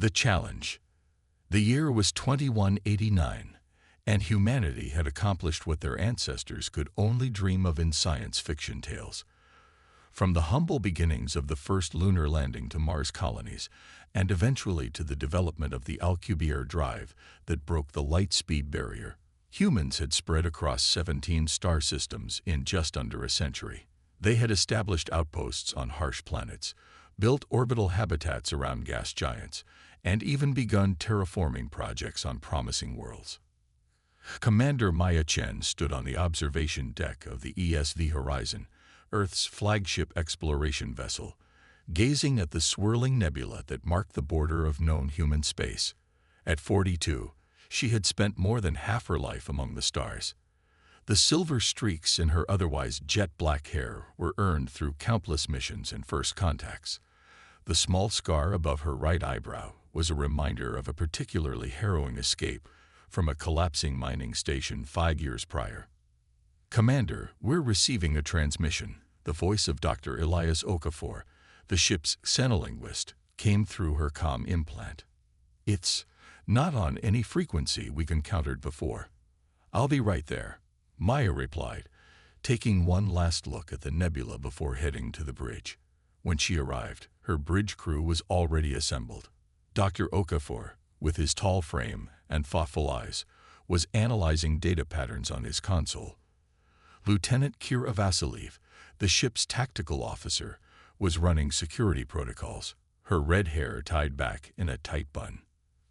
The challenge. The year was 2189, and humanity had accomplished what their ancestors could only dream of in science fiction tales. From the humble beginnings of the first lunar landing to Mars colonies, and eventually to the development of the Alcubierre drive that broke the light-speed barrier, humans had spread across 17 star systems in just under a century. They had established outposts on harsh planets, built orbital habitats around gas giants, and even begun terraforming projects on promising worlds. Commander Maya Chen stood on the observation deck of the ESV Horizon, Earth's flagship exploration vessel, gazing at the swirling nebula that marked the border of known human space. At 42, she had spent more than half her life among the stars. The silver streaks in her otherwise jet-black hair were earned through countless missions and first contacts. The small scar above her right eyebrow was a reminder of a particularly harrowing escape from a collapsing mining station 5 years prior. "Commander, we're receiving a transmission." The voice of Dr. Elias Okafor, the ship's xenolinguist, came through her comm implant. "It's not on any frequency we've encountered before." "I'll be right there," Maya replied, taking one last look at the nebula before heading to the bridge. When she arrived, her bridge crew was already assembled. Dr. Okafor, with his tall frame and thoughtful eyes, was analyzing data patterns on his console. Lieutenant Kira Vasiliv, the ship's tactical officer, was running security protocols, her red hair tied back in a tight bun.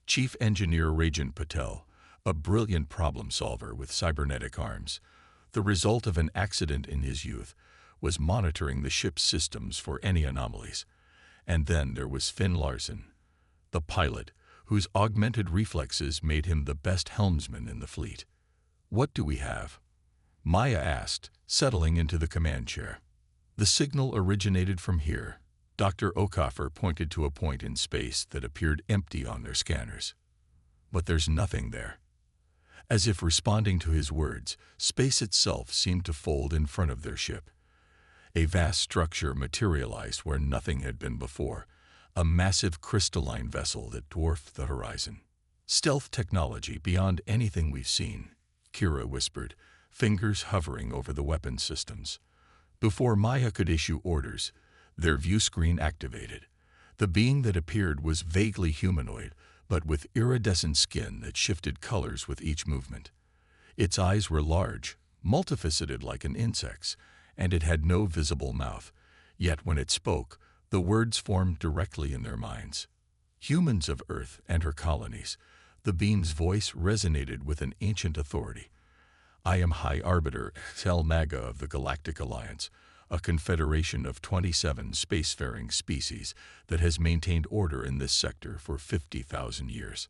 Chief Engineer Rajan Patel, a brilliant problem solver with cybernetic arms, the result of an accident in his youth, was monitoring the ship's systems for any anomalies. And then there was Finn Larson, the pilot, whose augmented reflexes made him the best helmsman in the fleet. "What do we have?" Maya asked, settling into the command chair. "The signal originated from here." Dr. Okafor pointed to a point in space that appeared empty on their scanners. "But there's nothing there." As if responding to his words, space itself seemed to fold in front of their ship. A vast structure materialized where nothing had been before, a massive crystalline vessel that dwarfed the horizon. "Stealth technology beyond anything we've seen," Kira whispered, fingers hovering over the weapon systems. Before Maya could issue orders, their view screen activated. The being that appeared was vaguely humanoid, but with iridescent skin that shifted colors with each movement. Its eyes were large, multifaceted like an insect's, and it had no visible mouth, yet when it spoke, the words formed directly in their minds. "Humans of Earth and her colonies," the being's voice resonated with an ancient authority. "I am High Arbiter Tel Maga of the Galactic Alliance, a confederation of 27 spacefaring species that has maintained order in this sector for 50,000 years.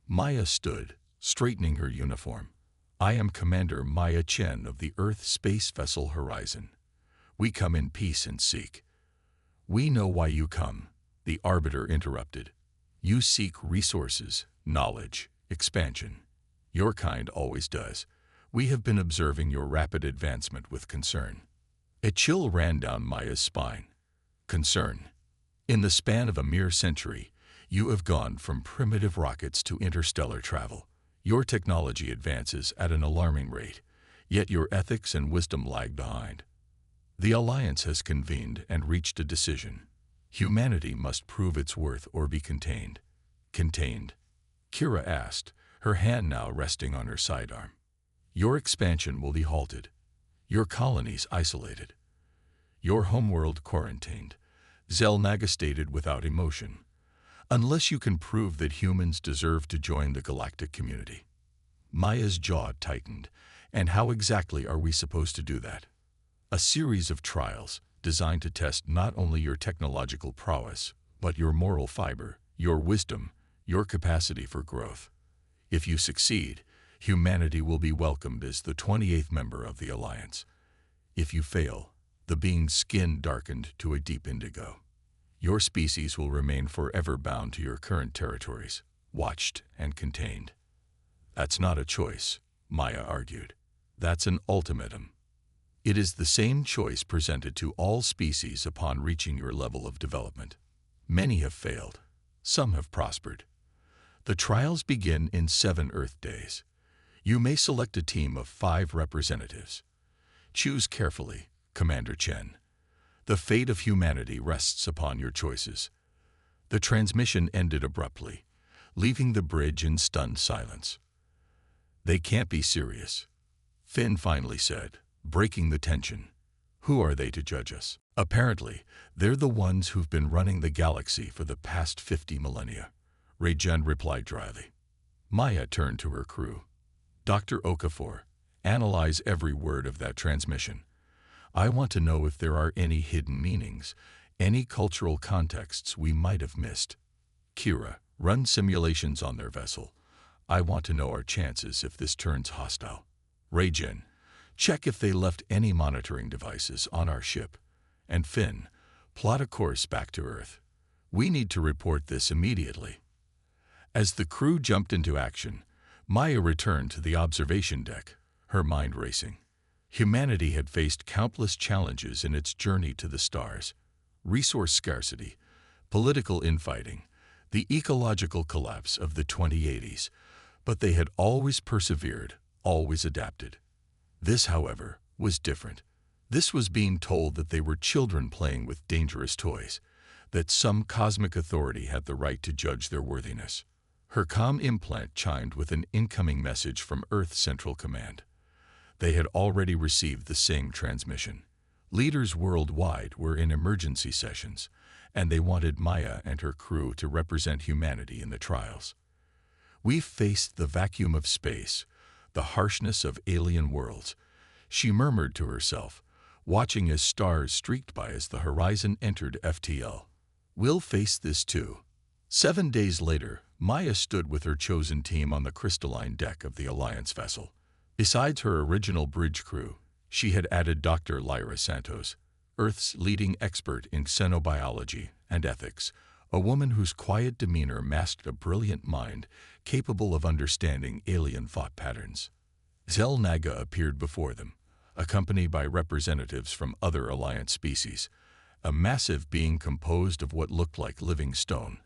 Maya stood, straightening her uniform. "I am Commander Maya Chen of the Earth Space Vessel Horizon. We come in peace and seek." "We know why you come," the Arbiter interrupted. "You seek resources, knowledge, expansion. Your kind always does. We have been observing your rapid advancement with concern." A chill ran down Maya's spine. "Concern? In the span of a mere century, you have gone from primitive rockets to interstellar travel. Your technology advances at an alarming rate, yet your ethics and wisdom lag behind. The Alliance has convened and reached a decision. Humanity must prove its worth or be contained." "Contained?" Kira asked, her hand now resting on her sidearm. "Your expansion will be halted. Your colonies isolated. Your homeworld quarantined," Zelnaga stated without emotion. "Unless you can prove that humans deserve to join the galactic community." Maya's jaw tightened. "And how exactly are we supposed to do that?" "A series of trials designed to test not only your technological prowess, but your moral fiber, your wisdom, your capacity for growth. If you succeed, humanity will be welcomed as the 28th member of the Alliance. If you fail," the being's skin darkened to a deep indigo, "your species will remain forever bound to your current territories, watched and contained." "That's not a choice," Maya argued. "That's an ultimatum. It is the same choice presented to all species upon reaching your level of development. Many have failed. Some have prospered. The trials begin in 7 Earth days. You may select a team of 5 representatives. Choose carefully, Commander Chen. The fate of humanity rests upon your choices. The transmission ended abruptly, leaving the bridge in stunned silence. They can't be serious, Finn finally said, breaking the tension. Who are they to judge us? Apparently, they're the ones who've been running the galaxy for the past 50 millennia, Rei-Jen replied dryly. Maya turned to her crew. Dr. Okafor, analyze every word of that transmission. I want to know if there are any hidden meanings, any cultural contexts we might have missed. Kira, run simulations on their vessel. I want to know our chances if this turns hostile. Rei-Jen, check if they left any monitoring devices on our ship. And Finn, plot a course back to Earth. We need to report this immediately. As the crew jumped into action, Maya returned to the observation deck, her mind racing. Humanity had faced countless challenges in its journey to the stars. Resource scarcity, political infighting, the ecological collapse of the 2080s, but they had always persevered, always adapted. This, however, was different. This was being told that they were children playing with dangerous toys, that some cosmic authority had the right to judge their worthiness. Her comm implant chimed with an incoming message from Earth Central Command. They had already received the same transmission. Leaders worldwide were in emergency sessions, and they wanted Maya and her crew to represent humanity in the trials. We faced the vacuum of space, the harshness of alien worlds, she murmured to herself, watching as stars streaked by as the horizon entered FTL. We'll face this too. 7 days later, Maya stood with her chosen team on the crystalline deck of the Alliance vessel. Besides her original bridge crew, she had added Dr. Lyra Santos, Earth's leading expert in xenobiology and ethics, a woman whose quiet demeanor masked a brilliant mind capable of understanding alien thought patterns. Zel Naga appeared before them, accompanied by representatives from other Alliance species, a massive being composed of what looked like living stone,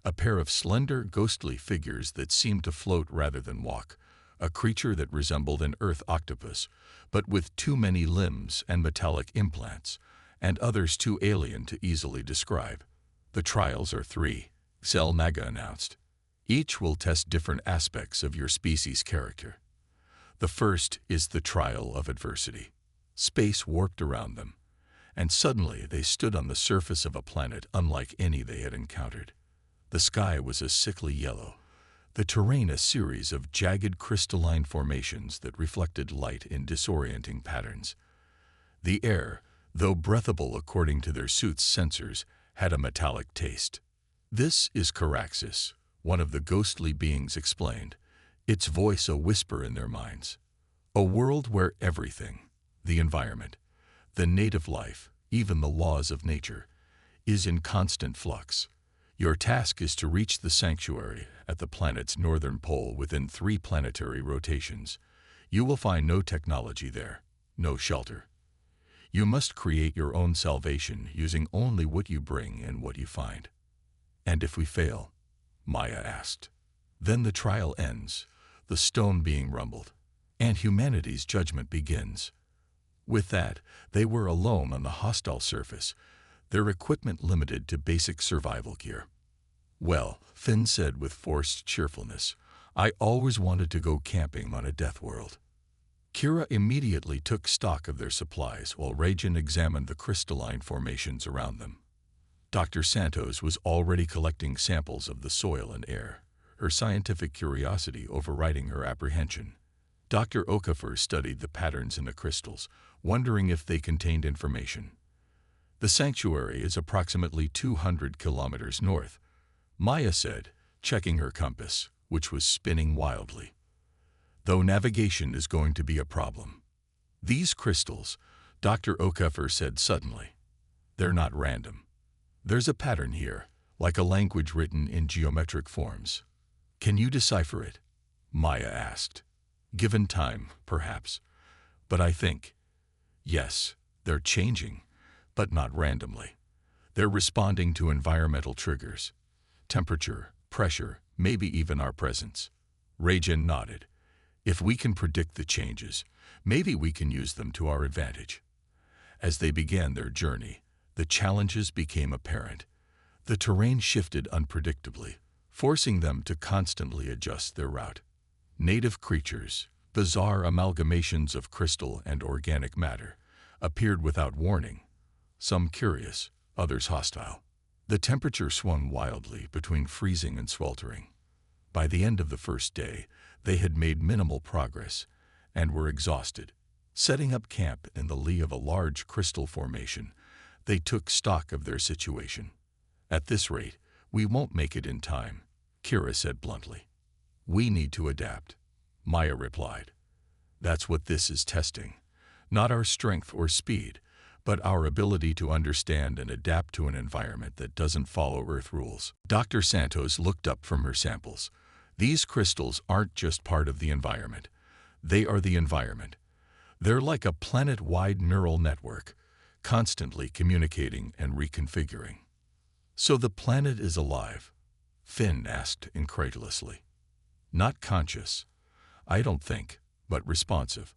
a pair of slender, ghostly figures that seemed to float rather than walk, a creature that resembled an earth octopus, but with too many limbs and metallic implants, and others too alien to easily describe. The trials are 3, Zel Naga announced. Each will test different aspects of your species' character. The first is the trial of adversity. Space warped around them, and suddenly they stood on the surface of a planet unlike any they had encountered. The sky was a sickly yellow, the terrain a series of jagged crystalline formations that reflected light in disorienting patterns. The air, though breathable according to their suit's sensors, had a metallic taste. This is Caraxis, one of the ghostly beings explained, its voice a whisper in their minds. A world where everything, the environment, the native life, even the laws of nature, is in constant flux. Your task is to reach the sanctuary at the planet's northern pole within 3 planetary rotations. You will find no technology there, no shelter. You must create your own salvation using only what you bring and what you find. And if we fail? Maya asked. Then the trial ends, the stone being rumbled, and humanity's judgment begins. With that, they were alone on the hostile surface, their equipment limited to basic survival gear. Well, Finn said with forced cheerfulness, I always wanted to go camping on a death world. Kira immediately took stock of their supplies while Rei-Jen examined the crystalline formations around them. Dr. Santos was already collecting samples of the soil and air, her scientific curiosity overriding her apprehension. Dr. Okafor studied the patterns in the crystals, wondering if they contained information. The sanctuary is approximately 200 kilometers north, Maya said, checking her compass, which was spinning wildly. Though navigation is going to be a problem. These crystals, Dr. Okafor said suddenly, they're not random. There's a pattern here, like a language written in geometric forms. Can you decipher it? Maya asked. Given time, perhaps. But I think, yes, they're changing, but not randomly. They're responding to environmental triggers. temperature, pressure, maybe even our presence. Rajan nodded. If we can predict the changes, maybe we can use them to our advantage. As they began their journey, the challenges became apparent. The terrain shifted unpredictably, forcing them to constantly adjust their route. Native creatures, bizarre amalgamations of crystal and organic matter, appeared without warning, some curious, others hostile. The temperature swung wildly between freezing and sweltering. By the end of the first day, they had made minimal progress and were exhausted. Setting up camp in the lee of a large crystal formation, they took stock of their situation. At this rate, we won't make it in time, Kira said bluntly. We need to adapt, Maya replied. That's what this is testing. Not our strength or speed, but our ability to understand and adapt to an environment that doesn't follow Earth rules. Dr. Santos looked up from her samples. These crystals aren't just part of the environment. They are the environment. They're like a planet-wide neural network, constantly communicating and reconfiguring. So the planet is alive? Finn asked incredulously. Not conscious, I don't think, but responsive.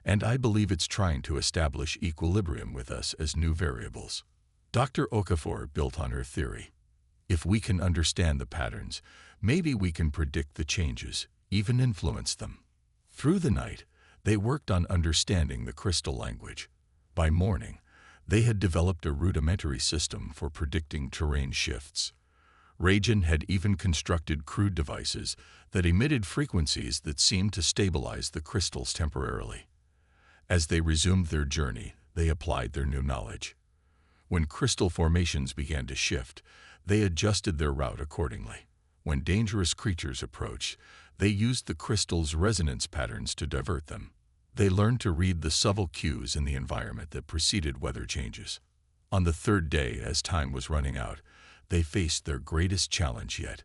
And I believe it's trying to establish equilibrium with us as new variables. Dr. Okafor built on her theory. If we can understand the patterns, maybe we can predict the changes, even influence them. Through the night, they worked on understanding the crystal language. By morning, they had developed a rudimentary system for predicting terrain shifts. Rajan had even constructed crude devices that emitted frequencies that seemed to stabilize the crystals temporarily. As they resumed their journey, they applied their new knowledge. When crystal formations began to shift, they adjusted their route accordingly. When dangerous creatures approached, they used the crystal's resonance patterns to divert them. They learned to read the subtle cues in the environment that preceded weather changes. On the third day, as time was running out, they faced their greatest challenge yet.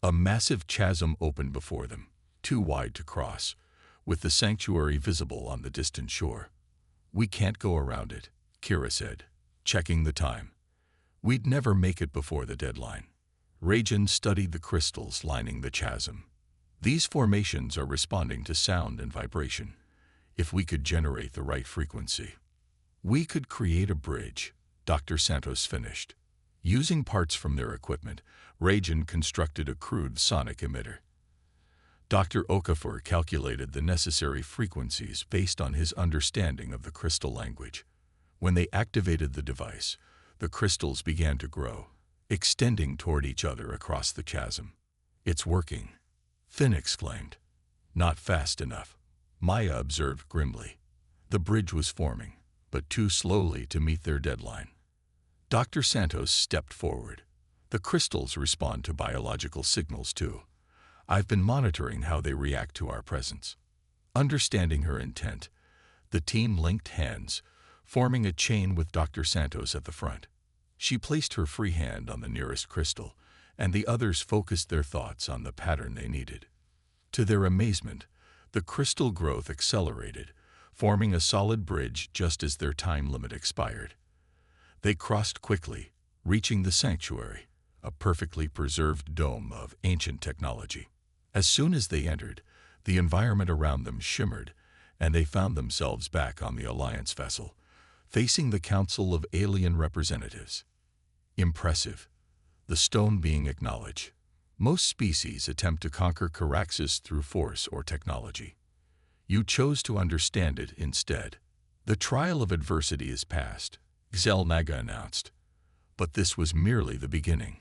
A massive chasm opened before them, too wide to cross, with the sanctuary visible on the distant shore. We can't go around it, Kira said, checking the time. We'd never make it before the deadline. Rajan studied the crystals lining the chasm. These formations are responding to sound and vibration. If we could generate the right frequency, we could create a bridge, Dr. Santos finished. Using parts from their equipment, Rajan constructed a crude sonic emitter. Dr. Okafor calculated the necessary frequencies based on his understanding of the crystal language. When they activated the device, the crystals began to grow, extending toward each other across the chasm. It's working, Finn exclaimed. Not fast enough, Maya observed grimly. The bridge was forming, but too slowly to meet their deadline. Dr. Santos stepped forward. The crystals respond to biological signals too. I've been monitoring how they react to our presence. Understanding her intent, the team linked hands, forming a chain with Dr. Santos at the front. She placed her free hand on the nearest crystal, and the others focused their thoughts on the pattern they needed. To their amazement, the crystal growth accelerated, forming a solid bridge just as their time limit expired. They crossed quickly, reaching the sanctuary, a perfectly preserved dome of ancient technology. As soon as they entered, the environment around them shimmered, and they found themselves back on the Alliance vessel, facing the Council of Alien Representatives. Impressive, the stone being acknowledged. Most species attempt to conquer Caraxes through force or technology. You chose to understand it instead. The trial of adversity is past, Xelnaga announced. But this was merely the beginning.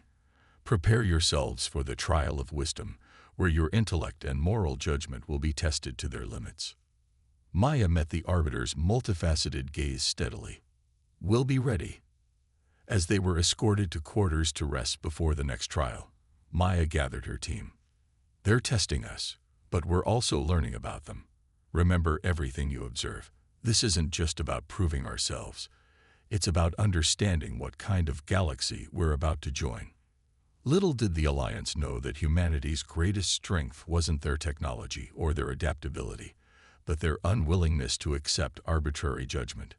Prepare yourselves for the trial of wisdom, where your intellect and moral judgment will be tested to their limits. Maya met the Arbiter's multifaceted gaze steadily. We'll be ready. As they were escorted to quarters to rest before the next trial, Maya gathered her team. They're testing us, but we're also learning about them. Remember everything you observe. This isn't just about proving ourselves. It's about understanding what kind of galaxy we're about to join. Little did the Alliance know that humanity's greatest strength wasn't their technology or their adaptability, but their unwillingness to accept arbitrary judgment.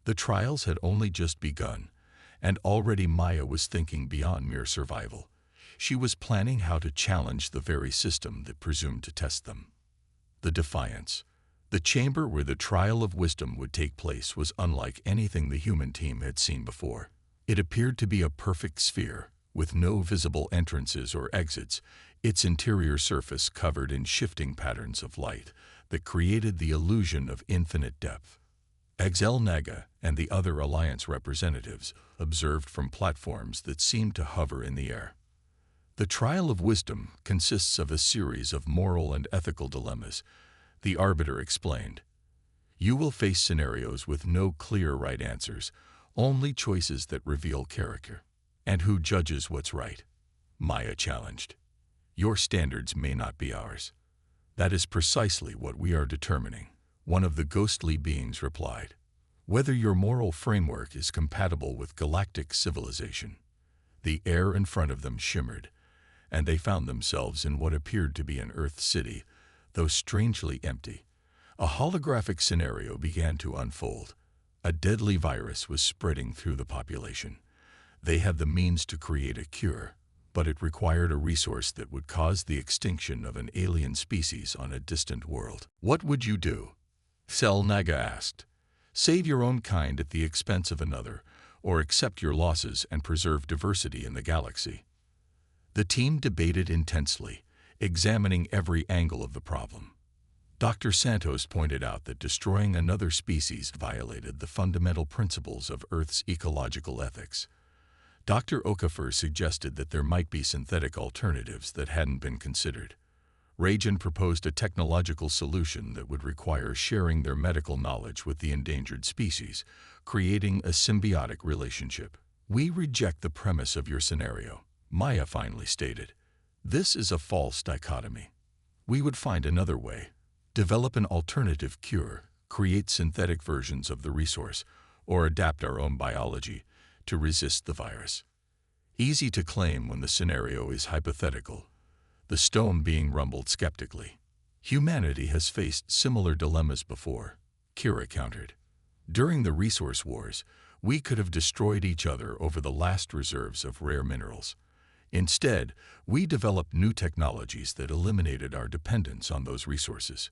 The trials had only just begun, and already Maya was thinking beyond mere survival. She was planning how to challenge the very system that presumed to test them. The Defiance. The chamber where the trial of wisdom would take place was unlike anything the human team had seen before. It appeared to be a perfect sphere, with no visible entrances or exits, its interior surface covered in shifting patterns of light that created the illusion of infinite depth. Exel Naga and the other Alliance representatives observed from platforms that seemed to hover in the air. The trial of wisdom consists of a series of moral and ethical dilemmas, the Arbiter explained. You will face scenarios with no clear right answers, only choices that reveal character. And who judges what's right? Maya challenged. Your standards may not be ours. That is precisely what we are determining, one of the ghostly beings replied. Whether your moral framework is compatible with galactic civilization. The air in front of them shimmered, and they found themselves in what appeared to be an Earth city, though strangely empty. A holographic scenario began to unfold. A deadly virus was spreading through the population. They had the means to create a cure, but it required a resource that would cause the extinction of an alien species on a distant world. What would you do? Sel Naga asked. Save your own kind at the expense of another, or accept your losses and preserve diversity in the galaxy. The team debated intensely, examining every angle of the problem. Dr. Santos pointed out that destroying another species violated the fundamental principles of Earth's ecological ethics. Dr. Okafor suggested that there might be synthetic alternatives that hadn't been considered. Rajan proposed a technological solution that would require sharing their medical knowledge with the endangered species, creating a symbiotic relationship. We reject the premise of your scenario, Maya finally stated. This is a false dichotomy. We would find another way. Develop an alternative cure, create synthetic versions of the resource, or adapt our own biology to resist the virus. Easy to claim when the scenario is hypothetical. The stone being rumbled skeptically. Humanity has faced similar dilemmas before, Kira countered. During the resource wars, we could have destroyed each other over the last reserves of rare minerals. Instead, we developed new technologies that eliminated our dependence on those resources.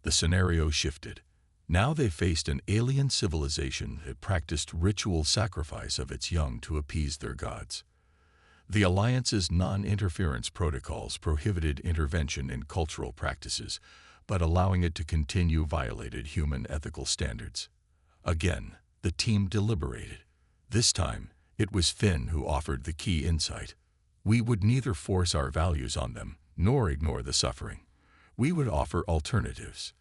The scenario shifted. Now they faced an alien civilization that practiced ritual sacrifice of its young to appease their gods. The Alliance's non-interference protocols prohibited intervention in cultural practices, but allowing it to continue violated human ethical standards. Again, the team deliberated. This time, it was Finn who offered the key insight. We would neither force our values on them, nor ignore the suffering. We would offer alternatives,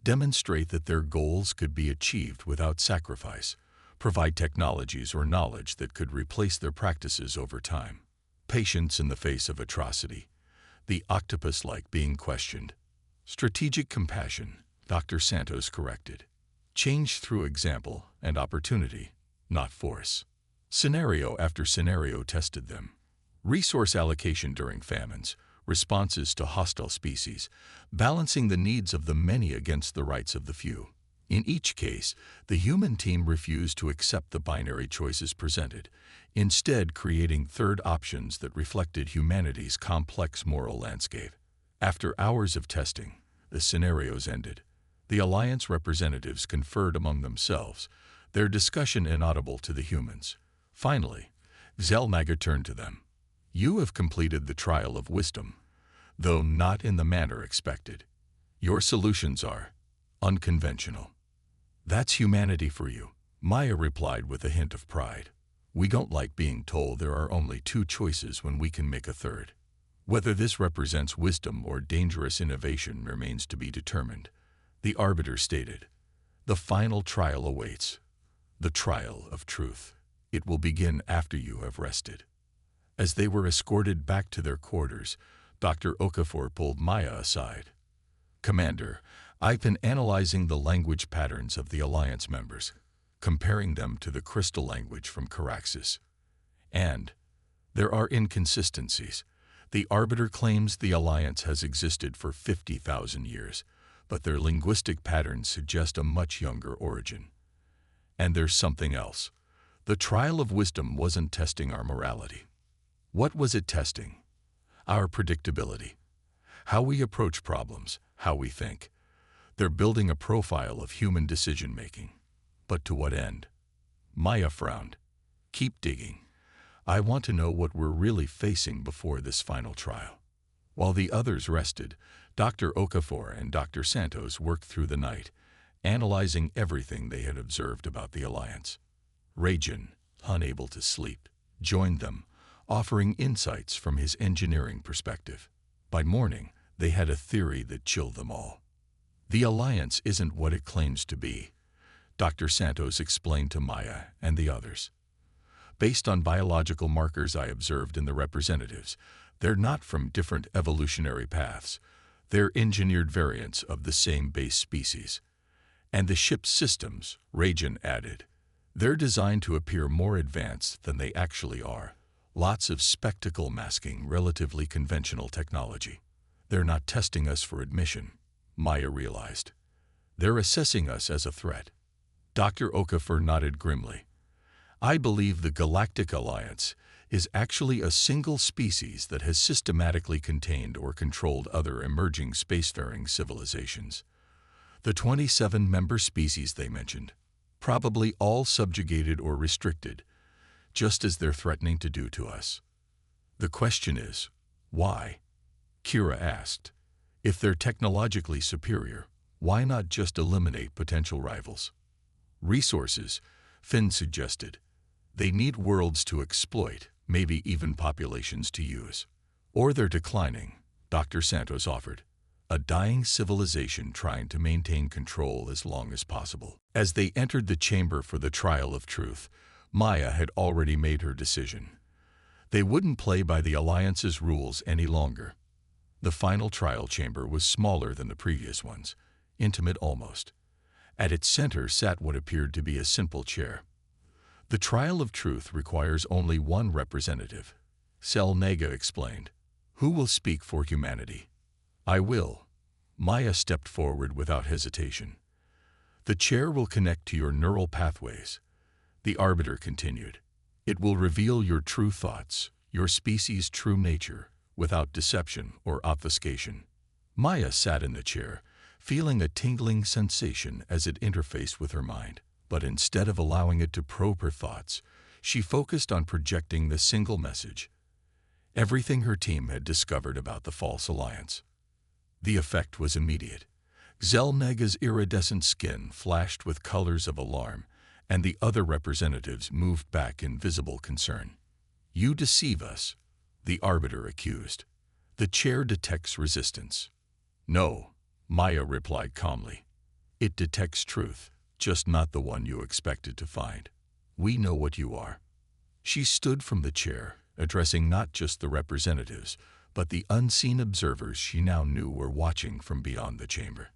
demonstrate that their goals could be achieved without sacrifice, provide technologies or knowledge that could replace their practices over time. Patience in the face of atrocity, the octopus-like being questioned. Strategic compassion, Dr. Santos corrected. Change through example and opportunity, not force. Scenario after scenario tested them. Resource allocation during famines, responses to hostile species, balancing the needs of the many against the rights of the few. In each case, the human team refused to accept the binary choices presented, instead creating third options that reflected humanity's complex moral landscape. After hours of testing, the scenarios ended. The Alliance representatives conferred among themselves, their discussion inaudible to the humans. Finally, Zelnaga turned to them. You have completed the trial of wisdom, though not in the manner expected. Your solutions are unconventional. That's humanity for you, Maya replied with a hint of pride. We don't like being told there are only two choices when we can make a third. Whether this represents wisdom or dangerous innovation remains to be determined, the Arbiter stated. The final trial awaits. The trial of truth. It will begin after you have rested. As they were escorted back to their quarters, Dr. Okafor pulled Maya aside. Commander, I've been analyzing the language patterns of the Alliance members, comparing them to the crystal language from Caraxes. And there are inconsistencies. The Arbiter claims the Alliance has existed for 50,000 years, but their linguistic patterns suggest a much younger origin. And there's something else. The trial of wisdom wasn't testing our morality. What was it testing? our predictability, how we approach problems, how we think. They're building a profile of human decision-making. But to what end? Maya frowned. Keep digging. I want to know what we're really facing before this final trial. While the others rested, Dr. Okafor and Dr. Santos worked through the night, analyzing everything they had observed about the Alliance. Rajan, unable to sleep, joined them, offering insights from his engineering perspective. By morning, they had a theory that chilled them all. The Alliance isn't what it claims to be, Dr. Santos explained to Maya and the others. Based on biological markers I observed in the representatives, they're not from different evolutionary paths. They're engineered variants of the same base species. And the ship's systems, Rajan added, they're designed to appear more advanced than they actually are. Lots of spectacle masking relatively conventional technology. They're not testing us for admission, Maya realized. They're assessing us as a threat. Dr. Okafor nodded grimly. I believe the Galactic Alliance is actually a single species that has systematically contained or controlled other emerging spacefaring civilizations. The 27 member species they mentioned, probably all subjugated or restricted, just as they're threatening to do to us. The question is, why? Kira asked. If they're technologically superior, why not just eliminate potential rivals? Resources, Finn suggested. They need worlds to exploit, maybe even populations to use. Or they're declining, Dr. Santos offered. A dying civilization trying to maintain control as long as possible. As they entered the chamber for the trial of truth, Maya had already made her decision. They wouldn't play by the Alliance's rules any longer. The final trial chamber was smaller than the previous ones, intimate almost. At its center sat what appeared to be a simple chair. The trial of truth requires only one representative, Selnaga explained. Who will speak for humanity? I will. Maya stepped forward without hesitation. The chair will connect to your neural pathways. The arbiter continued. It will reveal your true thoughts, your species' true nature, without deception or obfuscation. Maya sat in the chair, feeling a tingling sensation as it interfaced with her mind. But instead of allowing it to probe her thoughts, she focused on projecting the single message. Everything her team had discovered about the false alliance. The effect was immediate. Zelnaga's iridescent skin flashed with colors of alarm, and the other representatives moved back in visible concern. You deceive us, the arbiter accused. The chair detects resistance. No, Maya replied calmly. It detects truth, just not the one you expected to find. We know what you are. She stood from the chair, addressing not just the representatives, but the unseen observers she now knew were watching from beyond the chamber.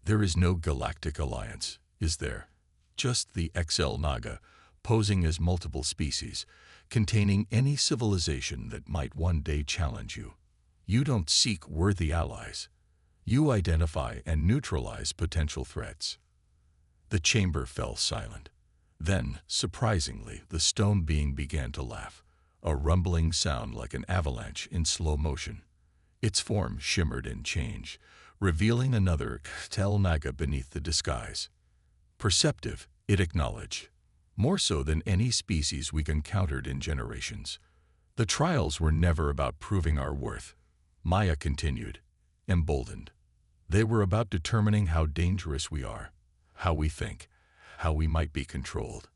There is no Galactic Alliance, is there? Just the XL Naga, posing as multiple species, containing any civilization that might one day challenge you. You don't seek worthy allies. You identify and neutralize potential threats. The chamber fell silent. Then, surprisingly, the stone being began to laugh, a rumbling sound like an avalanche in slow motion. Its form shimmered and changed, revealing another Tel Naga beneath the disguise. Perceptive, it acknowledged, more so than any species we've encountered in generations. The trials were never about proving our worth, Maya continued, emboldened. They were about determining how dangerous we are, how we think, how we might be controlled.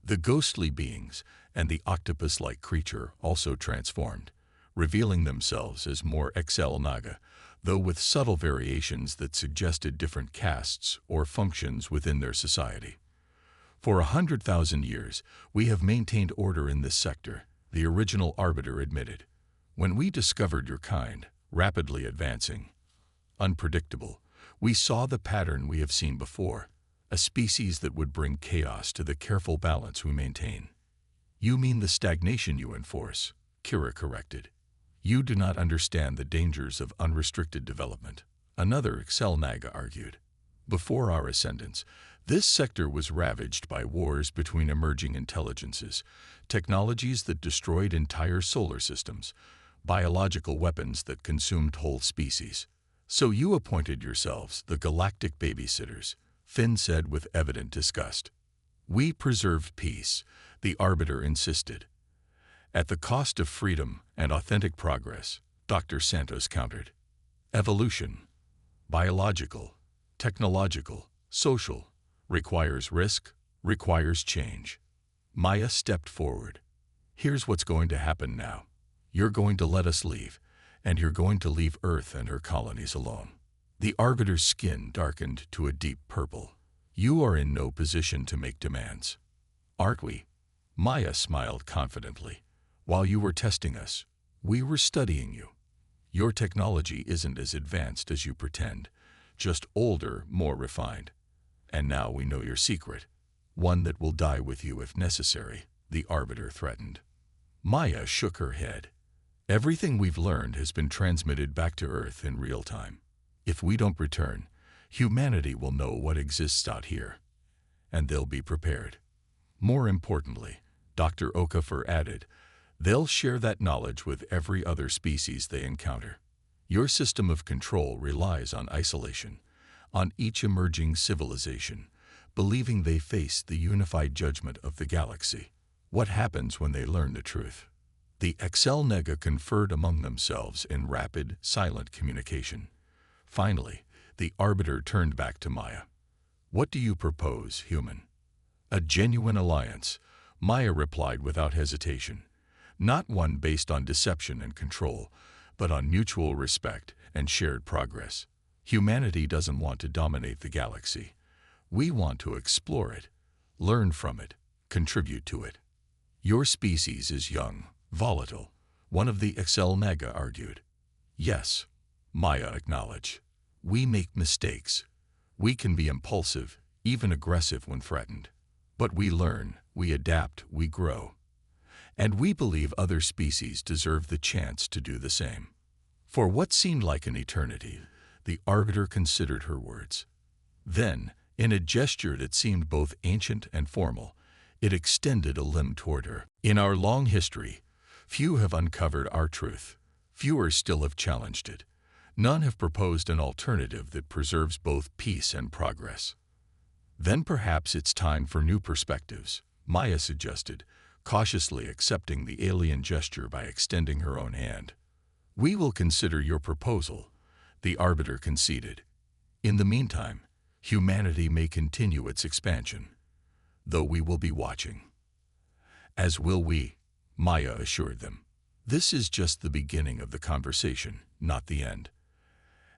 The ghostly beings and the octopus-like creature also transformed, revealing themselves as more XL Naga, though with subtle variations that suggested different castes or functions within their society. For 100,000 years, we have maintained order in this sector, the original arbiter admitted. When we discovered your kind, rapidly advancing, unpredictable, we saw the pattern we have seen before, a species that would bring chaos to the careful balance we maintain. You mean the stagnation you enforce, Kira corrected. You do not understand the dangers of unrestricted development, another XL Naga argued. Before our ascendance, this sector was ravaged by wars between emerging intelligences, technologies that destroyed entire solar systems. biological weapons that consumed whole species. So you appointed yourselves the galactic babysitters, Finn said with evident disgust. We preserved peace, the Arbiter insisted. At the cost of freedom and authentic progress, Dr. Santos countered. Evolution, biological, technological, social, requires risk, requires change. Maya stepped forward. Here's what's going to happen now. You're going to let us leave, and you're going to leave Earth and her colonies alone. The Arbiter's skin darkened to a deep purple. You are in no position to make demands. Aren't we? Maya smiled confidently. While you were testing us, we were studying you. Your technology isn't as advanced as you pretend, just older, more refined. And now we know your secret, one that will die with you if necessary, the Arbiter threatened. Maya shook her head. Everything we've learned has been transmitted back to Earth in real time. If we don't return, humanity will know what exists out here, and they'll be prepared. More importantly, Dr. Okafor added, they'll share that knowledge with every other species they encounter. Your system of control relies on isolation, on each emerging civilization, believing they face the unified judgment of the galaxy. What happens when they learn the truth? The Exel-Nega conferred among themselves in rapid, silent communication. Finally, the Arbiter turned back to Maya. What do you propose, human? A genuine alliance, Maya replied without hesitation. Not one based on deception and control, but on mutual respect and shared progress. Humanity doesn't want to dominate the galaxy. We want to explore it, learn from it, contribute to it. Your species is young, volatile, one of the Exel-Nega argued. Yes, Maya acknowledged. We make mistakes. We can be impulsive, even aggressive when threatened. But we learn, we adapt, we grow. And we believe other species deserve the chance to do the same. For what seemed like an eternity, the Arbiter considered her words. Then, in a gesture that seemed both ancient and formal, it extended a limb toward her. In our long history, few have uncovered our truth. Fewer still have challenged it. None have proposed an alternative that preserves both peace and progress. Then perhaps it's time for new perspectives, Maya suggested, cautiously accepting the alien gesture by extending her own hand. We will consider your proposal, the Arbiter conceded. In the meantime, humanity may continue its expansion, though we will be watching. As will we, Maya assured them. This is just the beginning of the conversation, not the end.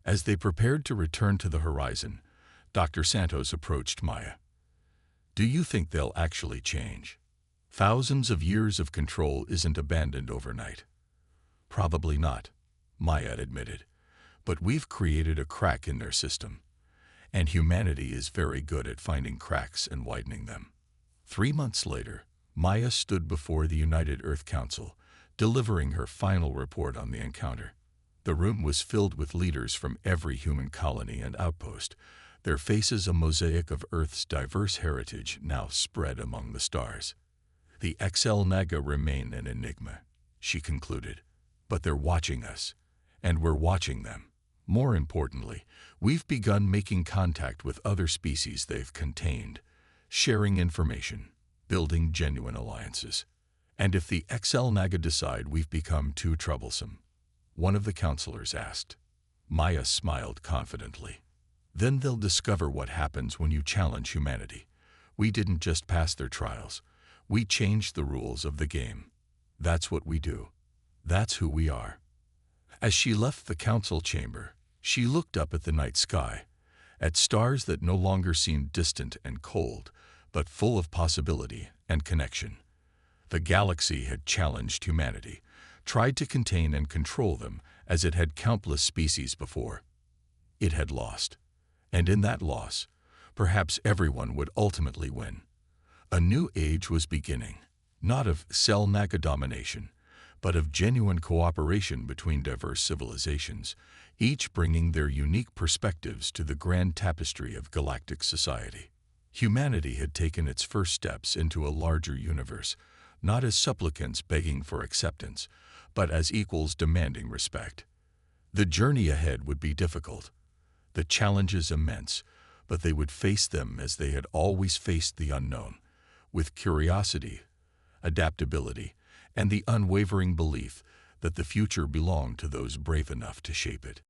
As they prepared to return to the horizon, Dr. Santos approached Maya. Do you think they'll actually change? Thousands of years of control isn't abandoned overnight. Probably not, Maya admitted. But we've created a crack in their system, and humanity is very good at finding cracks and widening them. 3 months later, Maya stood before the United Earth Council, delivering her final report on the encounter. The room was filled with leaders from every human colony and outpost, their faces a mosaic of Earth's diverse heritage now spread among the stars. The Exel-Nega remain an enigma, she concluded, but they're watching us, and we're watching them. More importantly, we've begun making contact with other species they've contained, sharing information, building genuine alliances. And if the Exel-Nega decide we've become too troublesome, one of the counselors asked. Maya smiled confidently. Then they'll discover what happens when you challenge humanity. We didn't just pass their trials. We changed the rules of the game. That's what we do. That's who we are. As she left the council chamber, she looked up at the night sky, at stars that no longer seemed distant and cold, but full of possibility and connection. The galaxy had challenged humanity, tried to contain and control them as it had countless species before. It had lost, and in that loss, perhaps everyone would ultimately win. A new age was beginning, not of Exel-Nega domination, but of genuine cooperation between diverse civilizations, each bringing their unique perspectives to the grand tapestry of galactic society. Humanity had taken its first steps into a larger universe, not as supplicants begging for acceptance, but as equals demanding respect. The journey ahead would be difficult, the challenges immense, but they would face them as they had always faced the unknown, with curiosity, adaptability, and the unwavering belief that the future belonged to those brave enough to shape it.